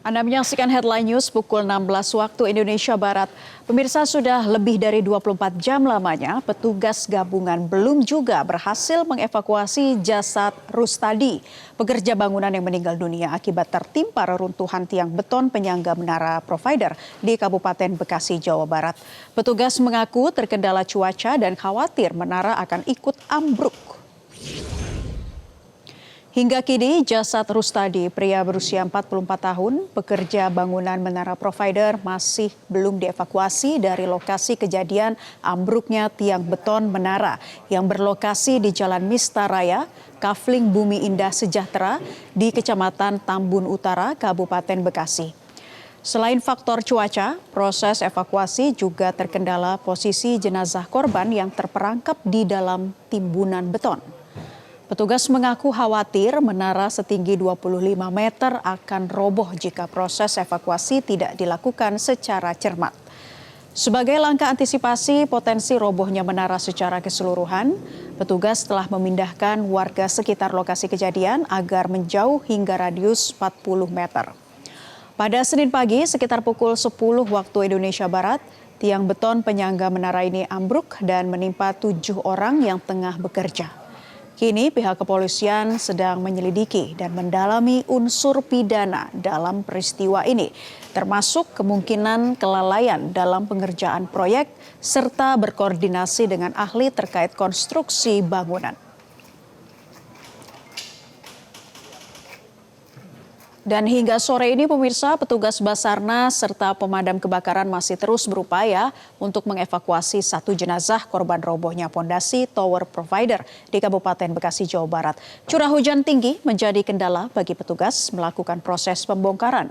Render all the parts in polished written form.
Anda menyaksikan Headline News pukul 16 waktu Indonesia Barat. Pemirsa, sudah lebih dari 24 jam lamanya, petugas gabungan belum juga berhasil mengevakuasi jasad Rustadi, pekerja bangunan yang meninggal dunia akibat tertimpa reruntuhan tiang beton penyangga menara provider di Kabupaten Bekasi, Jawa Barat. Petugas mengaku terkendala cuaca dan khawatir menara akan ikut ambruk. Hingga kini jasad Rustadi, pria berusia 44 tahun, pekerja bangunan menara provider masih belum dievakuasi dari lokasi kejadian ambruknya tiang beton menara yang berlokasi di Jalan Mista Raya, Kafling Bumi Indah Sejahtera di Kecamatan Tambun Utara, Kabupaten Bekasi. Selain faktor cuaca, proses evakuasi juga terkendala posisi jenazah korban yang terperangkap di dalam timbunan beton. Petugas mengaku khawatir menara setinggi 25 meter akan roboh jika proses evakuasi tidak dilakukan secara cermat. Sebagai langkah antisipasi potensi robohnya menara secara keseluruhan, petugas telah memindahkan warga sekitar lokasi kejadian agar menjauh hingga radius 40 meter. Pada Senin pagi sekitar pukul 10 waktu Indonesia Barat, tiang beton penyangga menara ini ambruk dan menimpa 7 orang yang tengah bekerja. Kini pihak kepolisian sedang menyelidiki dan mendalami unsur pidana dalam peristiwa ini, termasuk kemungkinan kelalaian dalam pengerjaan proyek serta berkoordinasi dengan ahli terkait konstruksi bangunan. Dan hingga sore ini pemirsa, petugas Basarnas serta pemadam kebakaran masih terus berupaya untuk mengevakuasi satu jenazah korban robohnya pondasi tower provider di Kabupaten Bekasi, Jawa Barat. Curah hujan tinggi menjadi kendala bagi petugas melakukan proses pembongkaran.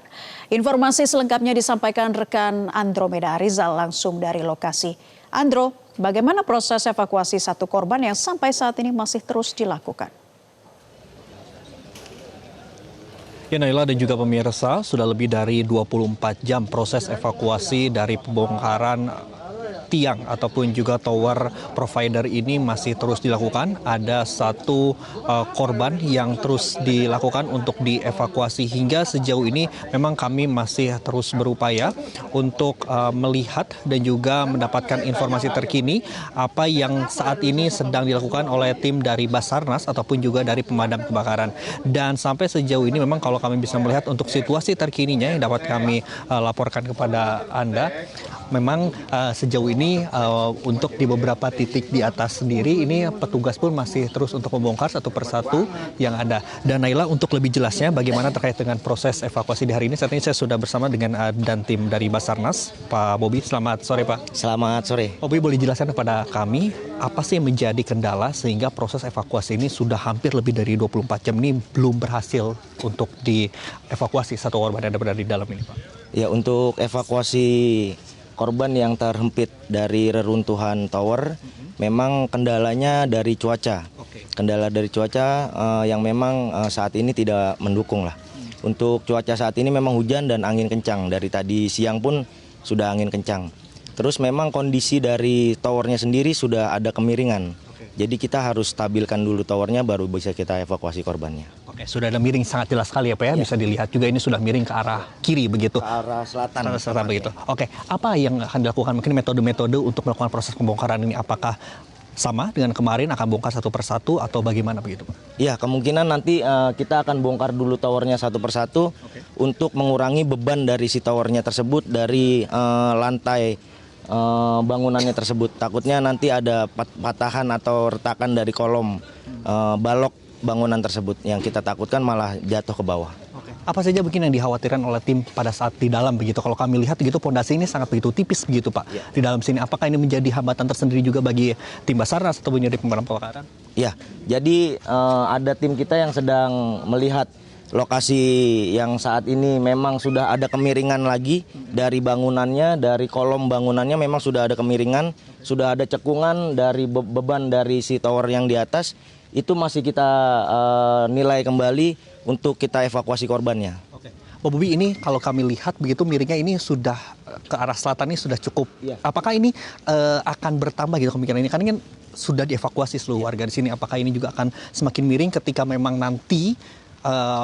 Informasi selengkapnya disampaikan rekan Andromeda Rizal langsung dari lokasi. Andro, bagaimana proses evakuasi satu korban yang sampai saat ini masih terus dilakukan? Ya Naila dan juga pemirsa, sudah lebih dari 24 jam proses evakuasi dari pembongkaran tiang ataupun juga tower provider ini masih terus dilakukan. Ada satu korban yang terus dilakukan untuk dievakuasi. Hingga sejauh ini memang kami masih terus berupaya untuk melihat dan juga mendapatkan informasi terkini apa yang saat ini sedang dilakukan oleh tim dari Basarnas ataupun juga dari pemadam kebakaran. Dan sampai sejauh ini memang kalau kami bisa melihat untuk situasi terkininya yang dapat kami laporkan kepada Anda, memang sejauh ini untuk di beberapa titik di atas sendiri ini petugas pun masih terus untuk membongkar satu persatu yang ada. Dan Naila, untuk lebih jelasnya bagaimana terkait dengan proses evakuasi di hari ini, saat ini saya sudah bersama dengan dan tim dari Basarnas, Pak Bobi. Selamat sore Pak. Selamat sore. Bobi, boleh jelaskan kepada kami apa sih yang menjadi kendala sehingga proses evakuasi ini sudah hampir lebih dari 24 jam ini belum berhasil untuk dievakuasi satu korban yang berada di dalam ini Pak? Ya, untuk evakuasi korban yang terhimpit dari reruntuhan tower, memang kendalanya dari cuaca. Kendala dari cuaca yang memang saat ini tidak mendukung lah. Untuk cuaca saat ini memang hujan dan angin kencang. Dari tadi siang pun sudah angin kencang. Terus memang kondisi dari towernya sendiri sudah ada kemiringan. Jadi kita harus stabilkan dulu towernya baru bisa kita evakuasi korbannya. Oke, sudah ada miring sangat jelas sekali ya Pak ya. Bisa dilihat juga ini sudah miring ke arah kiri begitu. Ke arah selatan. Selatan begitu. Oke, apa yang akan dilakukan? Mungkin metode-metode untuk melakukan proses pembongkaran ini apakah sama dengan kemarin akan bongkar satu persatu atau bagaimana begitu Pak? Ya, kemungkinan nanti kita akan bongkar dulu towernya satu persatu untuk mengurangi beban dari si towernya tersebut dari lantai bangunannya tersebut. Takutnya nanti ada patahan atau retakan dari kolom balok bangunan tersebut yang kita takutkan malah jatuh ke bawah. Apa saja mungkin yang dikhawatirkan oleh tim pada saat di dalam begitu? Kalau kami lihat begitu pondasi ini sangat begitu tipis begitu Pak. Di dalam sini apakah ini menjadi hambatan tersendiri juga bagi tim Basarnas atau dari pemadam kebakaran? Ya, jadi ada tim kita yang sedang melihat lokasi yang saat ini memang sudah ada kemiringan lagi dari bangunannya, dari kolom bangunannya memang sudah ada kemiringan, sudah ada cekungan dari beban dari si tower yang di atas. Itu masih kita nilai kembali untuk kita evakuasi korbannya. Oke. Pak Bobi, ini kalau kami lihat begitu miringnya ini sudah ke arah selatan ini sudah cukup. Apakah ini akan bertambah gitu kemungkinan ini? Karena kan sudah dievakuasi seluruh warga di sini. Apakah ini juga akan semakin miring ketika memang nanti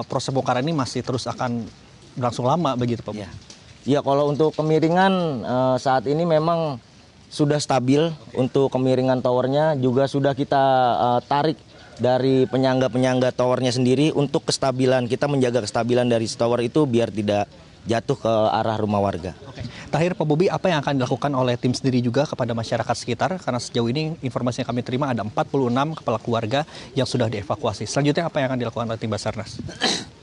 proses bongkaran ini masih terus akan berlangsung lama begitu Pak. Ya, ya kalau untuk kemiringan saat ini memang sudah stabil. Untuk kemiringan towernya juga sudah kita tarik dari penyangga-penyangga towernya sendiri untuk kestabilan. Kita menjaga kestabilan dari tower itu biar tidak jatuh ke arah rumah warga. Oke. Terakhir Pak Bobi, apa yang akan dilakukan oleh tim sendiri juga kepada masyarakat sekitar? Karena sejauh ini informasi yang kami terima ada 46 kepala keluarga yang sudah dievakuasi. Selanjutnya apa yang akan dilakukan oleh tim Basarnas?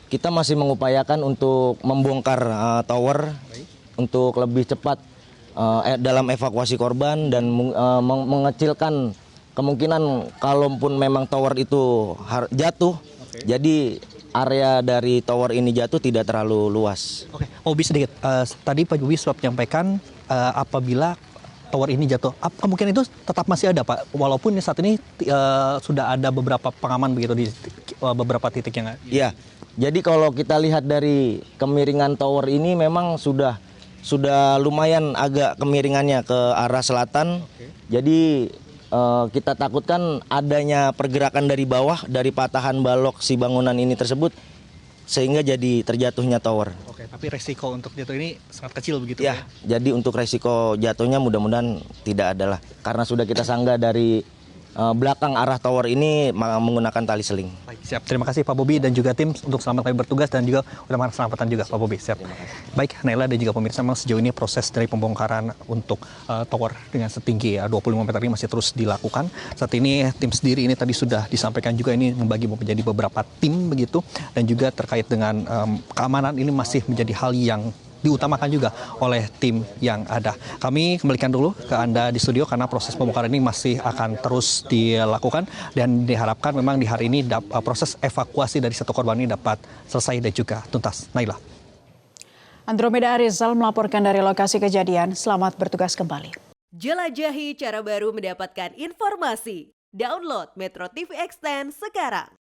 Kita masih mengupayakan untuk membongkar tower untuk lebih cepat dalam evakuasi korban dan mengecilkan kemungkinan kalaupun memang tower itu jatuh, jadi area dari tower ini jatuh tidak terlalu luas. Oke, Bobi sedikit. Tadi Pak Bobi sempat menyampaikan apabila tower ini jatuh, kemungkinan itu tetap masih ada Pak, walaupun saat ini sudah ada beberapa pengaman begitu di beberapa titik yang ada. Iya, jadi kalau kita lihat dari kemiringan tower ini memang sudah lumayan agak kemiringannya ke arah selatan. Jadi kita takutkan adanya pergerakan dari bawah dari patahan balok si bangunan ini tersebut sehingga jadi terjatuhnya tower. Oke, tapi resiko untuk jatuh ini sangat kecil begitu Ya, jadi untuk resiko jatuhnya mudah-mudahan tidak ada lah karena sudah kita sanggah dari belakang arah tower ini menggunakan tali seling. Baik, siap. Terima kasih Pak Bobi dan juga tim untuk selamat kami bertugas dan juga utamakan keselamatan juga Pak Bobi. Siap. Baik, Naila dan juga pemirsa, memang sejauh ini proses dari pembongkaran untuk tower dengan setinggi 25 meter ini masih terus dilakukan. Saat ini tim sendiri ini tadi sudah disampaikan juga ini membagi menjadi beberapa tim begitu dan juga terkait dengan keamanan ini masih menjadi hal yang diutamakan juga oleh tim yang ada. Kami kembalikan dulu ke Anda di studio karena proses pembongkaran ini masih akan terus dilakukan dan diharapkan memang di hari ini proses evakuasi dari satu korban ini dapat selesai dan juga tuntas. Naila. Andromeda Arizal melaporkan dari lokasi kejadian. Selamat bertugas kembali. Jelajahi cara baru mendapatkan informasi. Download Metro TV Extend sekarang.